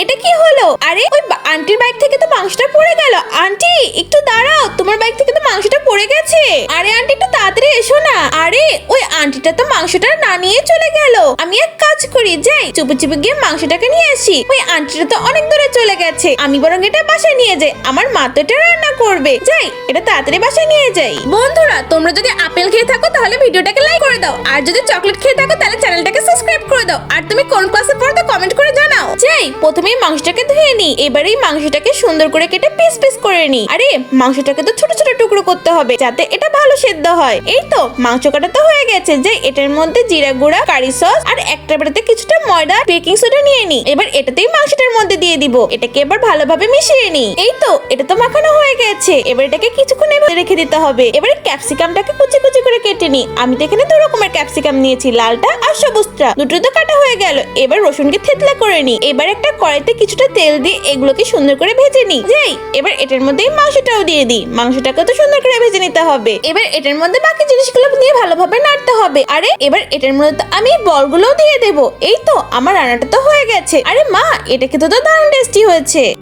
এটা কি হলো? আরে ওই আন্টির বাইক থেকে তো মাংসটা পড়ে গেল। আন্টি একটু দাঁড়াও, তোমার বাইক থেকে তো মাংসটা পড়ে গেছে। আরে আন্টি একটু তাড়াতাড়ি এসো না। আরে ওই আন্টিটা তো মাংসটা না নিয়ে চলে গেল। আমি এক কাজ করি, যাই চুপি চুপি গিয়ে মাংসটাকে নিয়ে আসি। ওই আন্টিটা তো অনেক দূরে চলে গেছে, আমি বরং এটা বাসায় নিয়ে যাই। আমার মা তো এটা রান্না করবে। যাই এটা তাড়াতাড়ি বাসায় নিয়ে যাই। বন্ধুরা, তোমরা যদি আপেল খেয়ে থাকো তাহলে ভিডিওটাকে লাইক করে দাও, আর যদি চকলেট খেয়ে থাকো তাহলে চ্যানেলটাকে সাবস্ক্রাইব করে দাও। আর তুমি কোন ক্লাসে পড়ো তা কমেন্ট করে জানাও। যাই প্রথমেই মাংসটাকে ধুয়ে নি, এবারে এই মাংসটাকে সুন্দর করে কেটে পিস পিস করে নি। আরে মাংসটাকে তো ছোট ছোট টুকরো করতে হবে যাতে এটা ভালো সেদ্ধ হয়। এই তো মাংস কাটা তো হয়ে গেছে। যে এটার মধ্যে জিরা গুঁড়া, কারি সস আর একটা বাড়িতে কিছুটা ময়দা, বেকিং সোডা নিয়ে নি। এবার এটাতেই মাংসটার মধ্যে দিয়ে দিব। এটাকে এবার ভালোভাবে মিশিয়ে নি। এই তো এটা তো মাখানো হয়ে গেছে। এবার এটাকে কিছুক্ষণ রেখে দিতে হবে। এবারে ক্যাপসিকামটাকে কুচি কুচি করে কেটে নি। আমি তো এখানে 2 রকমের ক্যাপসিকাম নিয়েছি, লালটা আর সবুজটা। দুটো তো কাটা হয়ে গেল। এবার রসুনকে থেতলা করে নি। এবার একটা কড়াইতে কিছুটা তেল দিয়ে এগুলোকে সুন্দর করে ভেজে নি। যাই এবার এটার মধ্যে মাংসটাও দিয়ে দিই। মাংসটাকে তো সুন্দর করে ভেজে নিতে হবে। এবার এটার মধ্যে বাকি জিনিসগুলো দিয়ে ভালোভাবে নাড়তে হবে। আরে এবার এটার মধ্যে আমি বলগুলোও দিয়ে দেবো। এই তো আমার রান্নাটা তো হয়ে গেছে। আরে মা, এটা খেতে তো দারুণ টেস্টি হয়েছে।